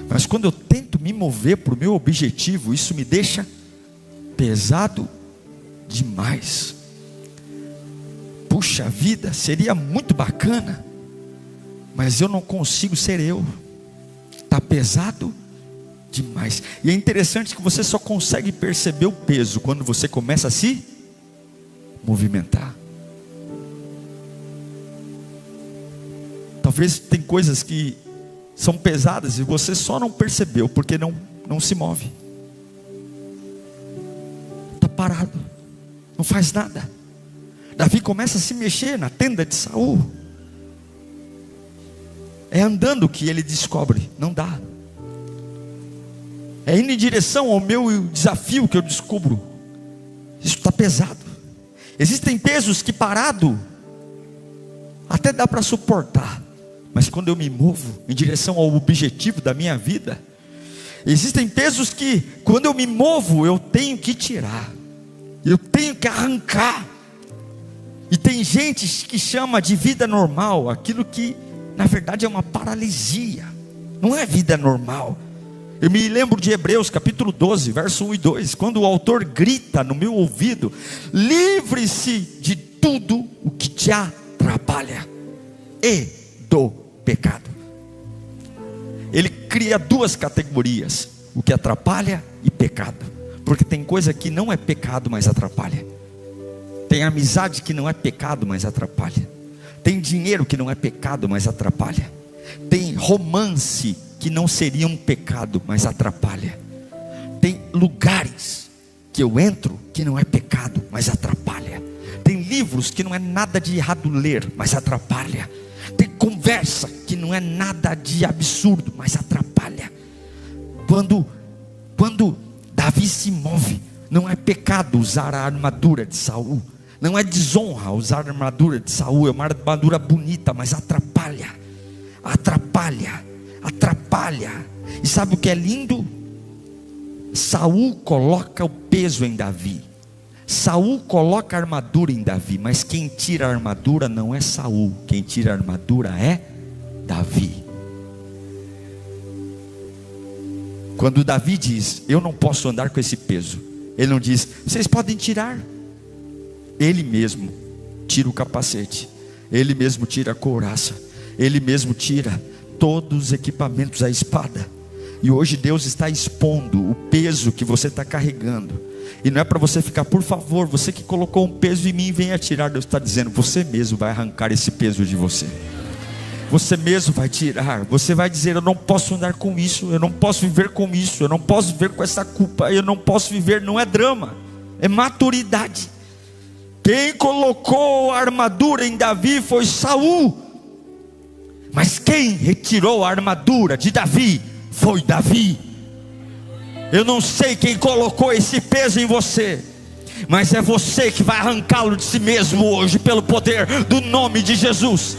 Mas quando eu tento me mover para o meu objetivo, isso me deixa pesado demais. Puxa vida, seria muito bacana, mas eu não consigo ser eu. Está pesado demais. E é interessante que você só consegue perceber o peso quando você começa a se movimentar. Talvez tem coisas que são pesadas e você só não percebeu porque não se move. Está parado, não faz nada. Davi começa a se mexer na tenda de Saul. É andando que ele descobre, não dá. É indo em direção ao meu desafio que eu descubro, isso está pesado. Existem pesos que parado até dá para suportar, mas quando eu me movo em direção ao objetivo da minha vida, existem pesos que quando eu me movo eu tenho que tirar, eu tenho que arrancar. E tem gente que chama de vida normal aquilo que na verdade é uma paralisia, não é vida normal. Eu me lembro de Hebreus capítulo 12, verso 1 e 2, quando o autor grita no meu ouvido: livre-se de tudo o que te atrapalha e do pecado. Ele cria duas categorias: o que atrapalha e pecado, porque tem coisa que não é pecado, mas atrapalha. Tem amizade que não é pecado, mas atrapalha. Tem dinheiro que não é pecado, mas atrapalha. Tem romance que não seria um pecado, mas atrapalha. Tem lugares que eu entro que não é pecado, mas atrapalha. Tem livros que não é nada de errado ler, mas atrapalha. Tem conversa que não é nada de absurdo, mas atrapalha. Quando Davi se move, não é pecado usar a armadura de Saul, não é desonra usar a armadura de Saul, é uma armadura bonita, mas atrapalha. E sabe o que é lindo? Saul coloca o peso em Davi, Saul coloca a armadura em Davi, mas quem tira a armadura não é Saul, quem tira a armadura é Davi. Quando Davi diz: eu não posso andar com esse peso, ele não diz: vocês podem tirar. Ele mesmo tira o capacete, ele mesmo tira a couraça, ele mesmo tira todos os equipamentos, a espada. E hoje Deus está expondo o peso que você está carregando, e não é para você ficar: por favor, você que colocou um peso em mim, venha tirar. Deus está dizendo: você mesmo vai arrancar esse peso de você. Você mesmo vai tirar. Você vai dizer: eu não posso andar com isso, eu não posso viver com isso, eu não posso viver com essa culpa, eu não posso viver. Não é drama, é maturidade. Quem colocou a armadura em Davi foi Saul, mas quem retirou a armadura de Davi foi Davi. Eu não sei quem colocou esse peso em você, mas é você que vai arrancá-lo de si mesmo hoje, pelo poder do nome de Jesus.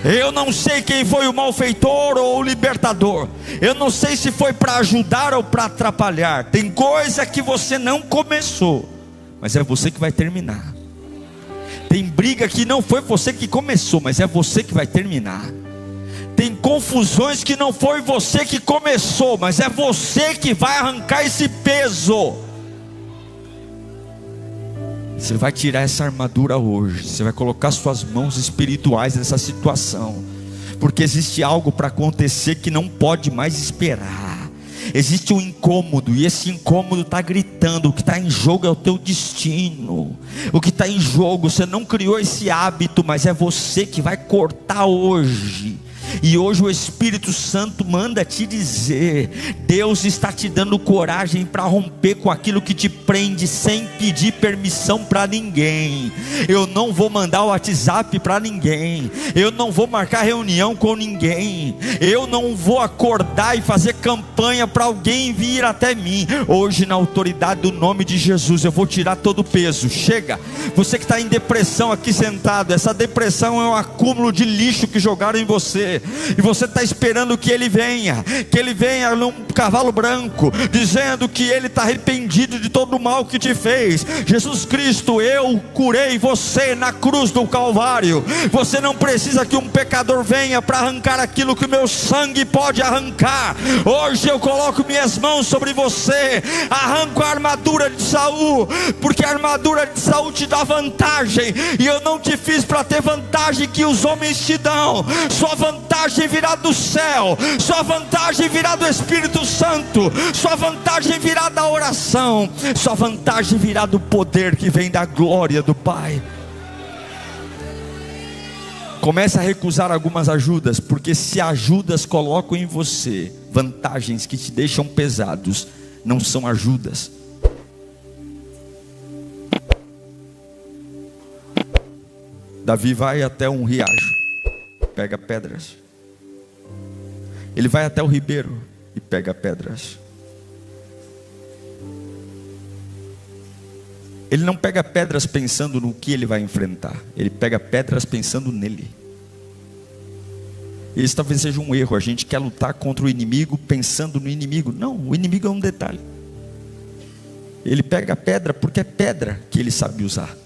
Eu não sei quem foi o malfeitor ou o libertador, eu não sei se foi para ajudar ou para atrapalhar. Tem coisa que você não começou, mas é você que vai terminar. Tem briga que não foi você que começou, mas é você que vai terminar. Tem confusões que não foi você que começou, mas é você que vai arrancar esse peso. Você vai tirar essa armadura hoje, você vai colocar suas mãos espirituais nessa situação, porque existe algo para acontecer que não pode mais esperar. Existe um incômodo, e esse incômodo está gritando: o que está em jogo é o teu destino. O que está em jogo, você não criou esse hábito, mas é você que vai cortar hoje. E hoje o Espírito Santo manda te dizer: Deus está te dando coragem para romper com aquilo que te prende, sem pedir permissão para ninguém. Eu não vou mandar o WhatsApp para ninguém, eu não vou marcar reunião com ninguém, eu não vou acordar e fazer campanha para alguém vir até mim. Hoje, na autoridade do nome de Jesus, eu vou tirar todo o peso. Chega. Você que está em depressão aqui sentado, essa depressão é um acúmulo de lixo que jogaram em você, e você está esperando que ele venha num cavalo branco, dizendo que ele está arrependido de todo o mal que te fez. Jesus Cristo, eu curei você na cruz do Calvário. Você não precisa que um pecador venha para arrancar aquilo que o meu sangue pode arrancar. Hoje eu coloco minhas mãos sobre você, arranco a armadura de Saul, porque a armadura de Saul te dá vantagem, e eu não te fiz para ter vantagem que os homens te dão. Sua vantagem virá do céu, sua vantagem virá do Espírito Santo, sua vantagem virá da oração, sua vantagem virá do poder que vem da glória do Pai. Comece a recusar algumas ajudas, porque se ajudas colocam em você vantagens que te deixam pesados, não são ajudas. Davi vai até um riacho, pega pedras, Ele vai até o ribeiro e pega pedras. Ele não pega pedras pensando no que ele vai enfrentar. Ele pega pedras pensando nele. Esse talvez seja um erro. A gente quer lutar contra o inimigo pensando no inimigo. Não, o inimigo é um detalhe. Ele pega a pedra porque é pedra que ele sabe usar.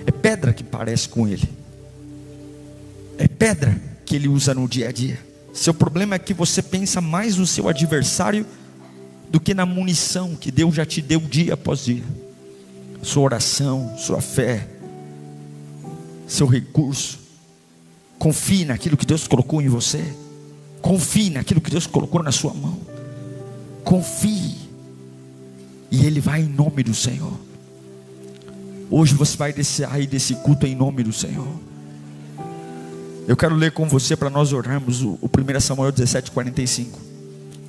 É pedra que parece com ele. É pedra que ele usa no dia a dia. Seu problema é que você pensa mais no seu adversário do que na munição que Deus já te deu dia após dia. Sua oração, sua fé, seu recurso. Confie naquilo que Deus colocou em você. Confie naquilo que Deus colocou na sua mão. Confie. E Ele vai em nome do Senhor. Hoje você vai sair desse culto em nome do Senhor. Eu quero ler com você para nós orarmos o 1 Samuel 17:45.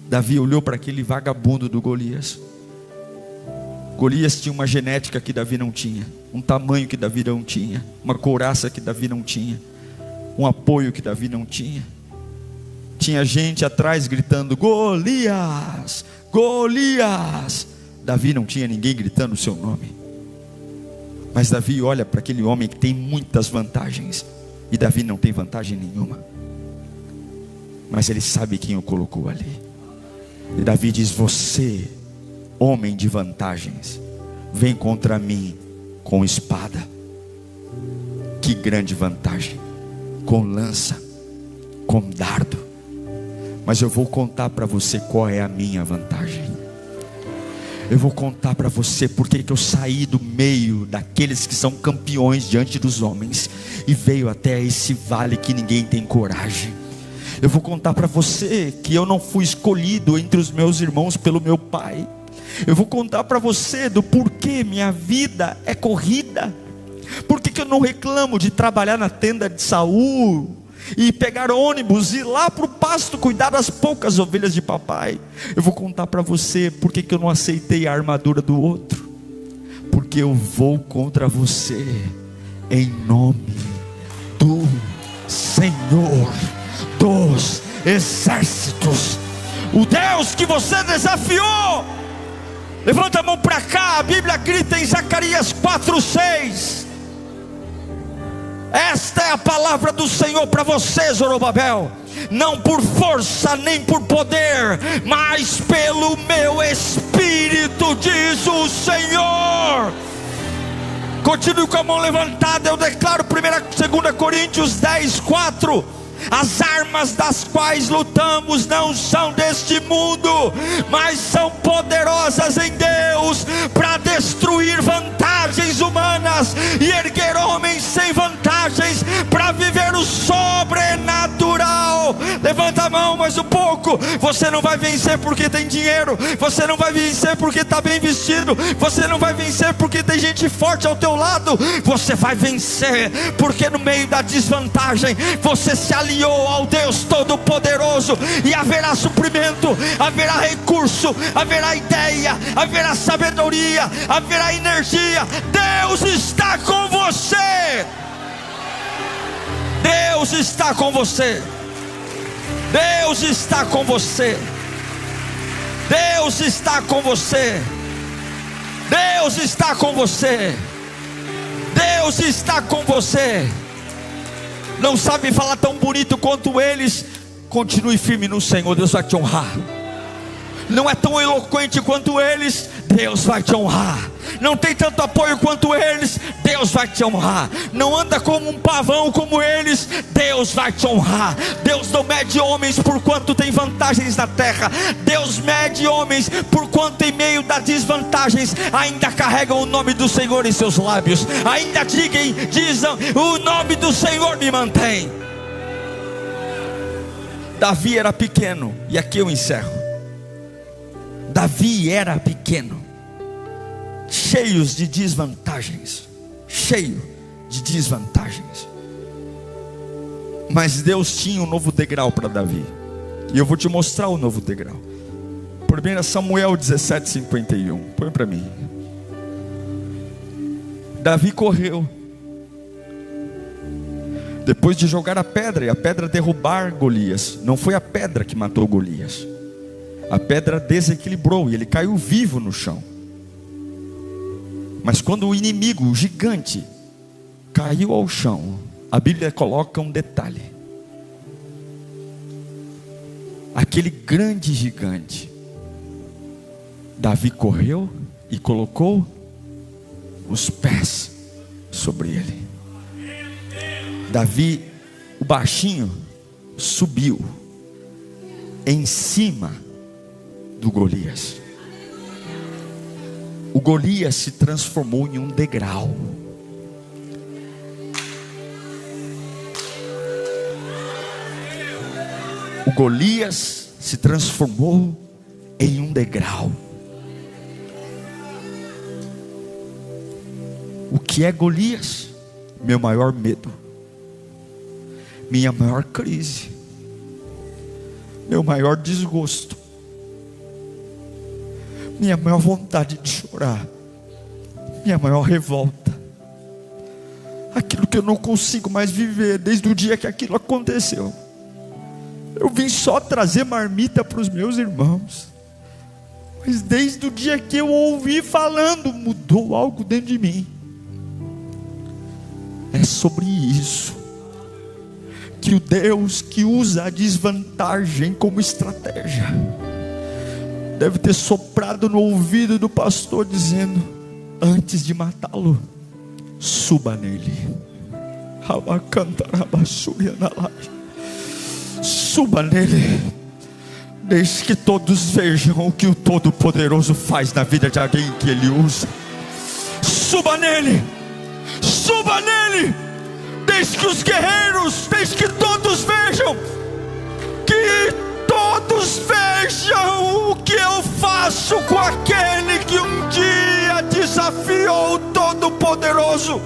Davi olhou para aquele vagabundo do Golias. Golias tinha uma genética que Davi não tinha, um tamanho que Davi não tinha, uma couraça que Davi não tinha, um apoio que Davi não tinha. Tinha gente atrás gritando: Golias, Golias. Davi não tinha ninguém gritando o seu nome. Mas Davi olha para aquele homem que tem muitas vantagens, e Davi não tem vantagem nenhuma. Mas ele sabe quem o colocou ali. E Davi diz: você, homem de vantagens, vem contra mim com espada. Que grande vantagem! Com lança, com dardo. Mas eu vou contar para você qual é a minha vantagem. Eu vou contar para você porque que eu saí do meio daqueles que são campeões diante dos homens e veio até esse vale que ninguém tem coragem. Eu vou contar para você que eu não fui escolhido entre os meus irmãos pelo meu pai. Eu vou contar para você do porquê minha vida é corrida. Por que eu não reclamo de trabalhar na tenda de Saul e pegar ônibus e ir lá para o pasto cuidar das poucas ovelhas de papai? Eu vou contar para você por que eu não aceitei a armadura do outro. Porque eu vou contra você em nome do Senhor dos exércitos, o Deus que você desafiou. Levanta a mão para cá. A Bíblia grita em Zacarias 4:6. Esta é a palavra do Senhor para você, Zorobabel. Não por força nem por poder, mas pelo meu Espírito, diz o Senhor. Continue com a mão levantada. Eu declaro 2 Coríntios 10:4. As armas das quais lutamos não são deste mundo, mas são poderosas em Deus para destruir vantagens humanas e erguer homens sem vantagens para viver o sobrenatural. Levanta a mão mais um pouco. Você não vai vencer porque tem dinheiro, você não vai vencer porque está bem vestido, você não vai vencer porque tem gente forte ao teu lado. Você vai vencer porque no meio da desvantagem você se aliou ao Deus Todo-Poderoso, e haverá suprimento, haverá recurso, haverá ideia, haverá sabedoria, haverá energia. Deus está com você. Deus está com você. Deus está com você. Deus está com você. Deus está com você. Deus está com você. Não sabe falar tão bonito quanto eles? Continue firme no Senhor, Deus vai te honrar. Não é tão eloquente quanto eles? Deus vai te honrar. Não tem tanto apoio quanto eles? Deus vai te honrar. Não anda como um pavão como eles? Deus vai te honrar. Deus não mede homens por quanto tem vantagens na terra. Deus mede homens por quanto em meio das desvantagens ainda carregam o nome do Senhor em seus lábios. Ainda dizem: o nome do Senhor me mantém. Davi era pequeno, e aqui eu encerro. Davi era pequeno, cheios de desvantagens, cheio de desvantagens. Mas Deus tinha um novo degrau para Davi, e eu vou te mostrar o novo degrau. 1 Samuel 17:51, põe para mim. Davi correu. Depois de jogar a pedra e a pedra derrubar Golias, não foi a pedra que matou Golias, a pedra desequilibrou e ele caiu vivo no chão. Mas quando o inimigo, o gigante, caiu ao chão, a Bíblia coloca um detalhe: aquele grande gigante, Davi correu e colocou os pés sobre ele. Davi, o baixinho, subiu em cima do Golias. O Golias se transformou em um degrau. O Golias se transformou em um degrau. O que é Golias? Meu maior medo, minha maior crise, meu maior desgosto, minha maior vontade de chorar, minha maior revolta, aquilo que eu não consigo mais viver desde o dia que aquilo aconteceu. Eu vim só trazer marmita para os meus irmãos, mas desde o dia que eu ouvi falando, mudou algo dentro de mim. É sobre isso que o Deus que usa a desvantagem como estratégia deve ter soprado no ouvido do pastor, dizendo: antes de matá-lo, suba nele. Suba nele, deixe que todos vejam o que o Todo-Poderoso faz na vida de alguém que ele usa. Suba nele, suba nele, deixe que os guerreiros, deixe que todos vejam, que todos vejam o que eu faço com aquele que um dia desafiou o Todo-Poderoso.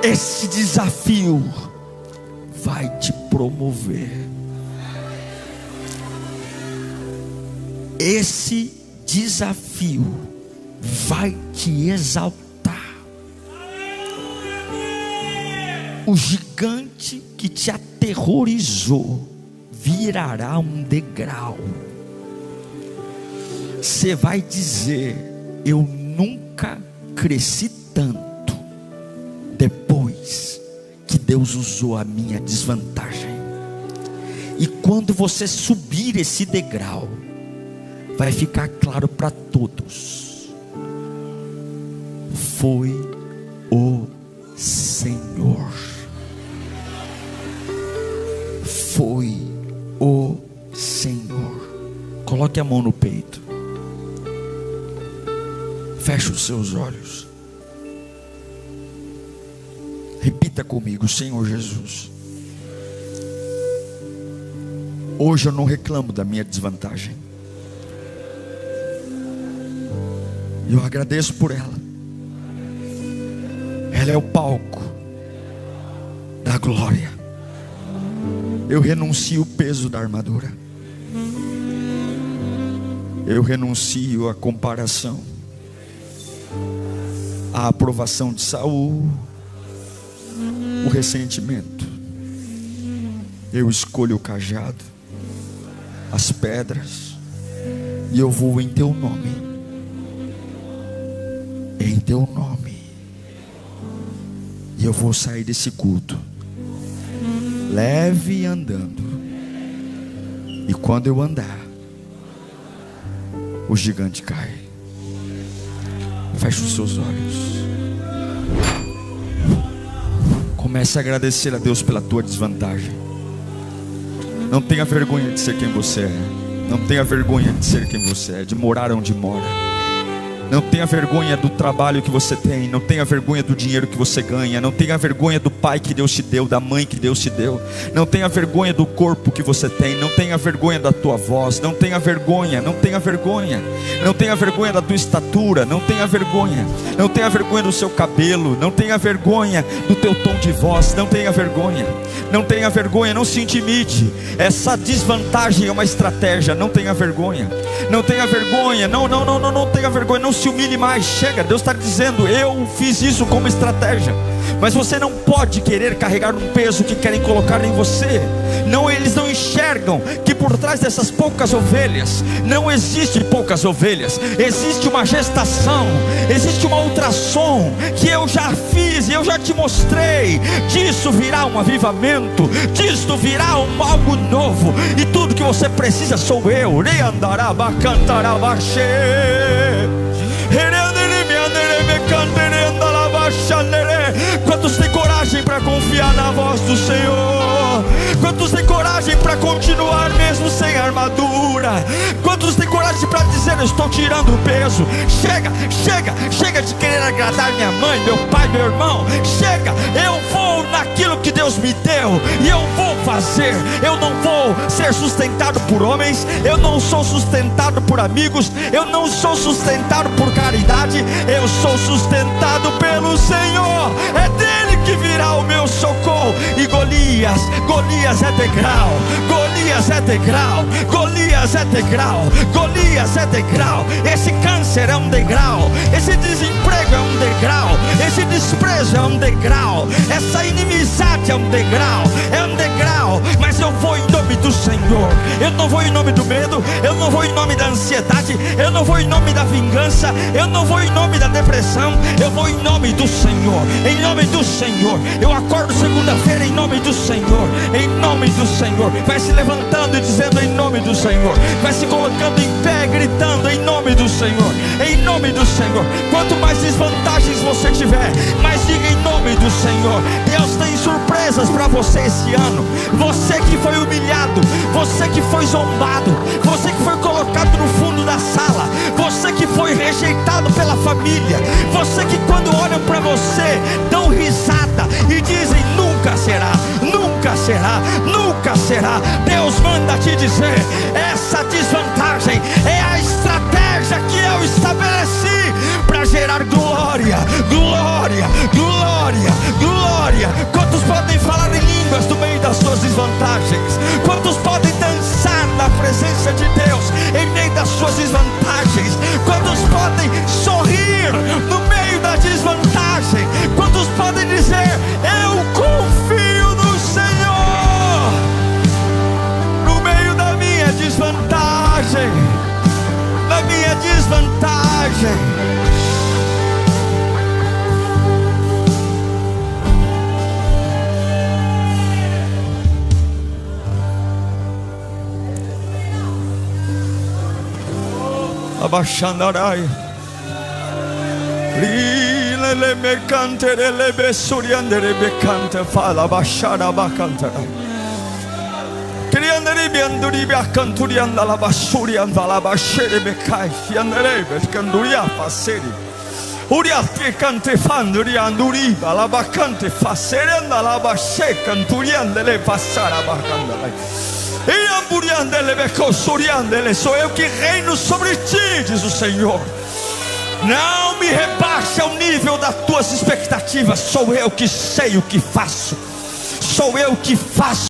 Esse desafio vai te promover. Esse desafio vai te exaltar. O gigante que te aterrorizou virará um degrau. Você vai dizer: eu nunca cresci tanto depois que Deus usou a minha desvantagem. E quando você subir esse degrau, vai ficar claro para todos: foi o Senhor. Foi o Senhor. Coloque a mão no peito, feche os seus olhos, repita comigo: Senhor Jesus, hoje eu não reclamo da minha desvantagem, eu agradeço por ela. Ela é o palco da glória. Eu renuncio o peso da armadura, eu renuncio a comparação, a aprovação de Saul, o ressentimento. Eu escolho o cajado, as pedras, e eu vou em teu nome, em teu nome. E eu vou sair desse culto leve e andando. E quando eu andar, o gigante cai. Feche os seus olhos. Comece a agradecer a Deus pela tua desvantagem. Não tenha vergonha de ser quem você é. Não tenha vergonha de ser quem você é, de morar onde mora. Não tenha vergonha do trabalho que você tem. Não tenha vergonha do dinheiro que você ganha. Não tenha vergonha do pai que Deus te deu, da mãe que Deus te deu. Não tenha vergonha do corpo que você tem. Não tenha vergonha da tua voz. Não tenha vergonha, não tenha vergonha. Não tenha vergonha da tua estatura. Não tenha vergonha. Não tenha vergonha do seu cabelo. Não tenha vergonha do teu tom de voz. Não tenha vergonha. Não tenha vergonha, não se intimide. Essa desvantagem é uma estratégia. Não tenha vergonha. Não tenha vergonha. Não tenha vergonha. Não se humilhe mais. Chega, Deus está dizendo: eu fiz isso como estratégia. Mas você não pode querer carregar um peso que querem colocar em você. Não, eles não enxergam que por trás dessas poucas ovelhas não existe poucas ovelhas. Existe uma gestação, existe uma ultrassom que eu já fiz e eu já te mostrei. Disso virá um avivamento, disso virá algo novo. E tudo que você precisa sou eu. Quantos têm coragem para confiar na voz do Senhor? Quantos têm coragem para continuar mesmo sem armadura? Quantos têm coragem para dizer: eu estou tirando o peso? Chega, chega, chega de querer agradar minha mãe, meu pai, meu irmão. Chega, eu vou naquilo que Deus me deu e eu vou fazer. Eu não vou ser sustentado por homens, eu não sou sustentado por amigos, eu não sou sustentado por caridade, eu sou sustentado pelo Senhor. É dele que virá o meu socorro. E Golias é degrau, Golias é degrau, Golias é degrau, Golias é degrau. Esse câncer é um degrau, esse desemprego é um degrau, esse desprezo é um degrau, essa inimizade é um degrau, mas eu vou em nome do Senhor. Eu não vou em nome do medo, eu não vou em nome da ansiedade, eu não vou em nome da vingança, eu não vou em nome da depressão, eu vou em nome do Senhor, em nome do Senhor. Eu acordo segunda-feira em nome do Senhor, em nome do Senhor. Vai se levantando e dizendo em nome do Senhor, vai se colocando em pé, gritando em nome do Senhor, em nome do Senhor. Quanto mais desvantagens você tiver, mais diga em nome do Senhor. Deus tem surpresas para você esse ano. Você que foi humilhado, você que foi zombado, você que foi colocado no fundo da sala, você que foi rejeitado pela família, você que quando olham para você dão risada e dizem: nunca será, nunca será, nunca será. Deus manda te dizer: essa desvantagem é a estratégia que eu estabeleci para gerar glória, glória, glória, glória. Quantos podem falar em línguas no meio das suas desvantagens? Quantos podem dançar na presença de Deus em meio das suas desvantagens? Quantos podem sorrir no meio da desvantagem? Quantos podem dizer: eu confio no Senhor no meio da minha desvantagem, da minha desvantagem? Abashandarai, lele me cante, lele be suriandere be cante, fala bashara bacantarai. Criandere be anduri be acanturianda la basurianda la bashere be kai, yandere be canduria paseri. Uria te cante fanduri anduri, la bacante faserenda la bashe canturianda le passara bacandarai. Sou eu que reino sobre ti, diz o Senhor. Não me rebaixa ao nível das tuas expectativas. Sou eu que sei o que faço, sou eu que faço.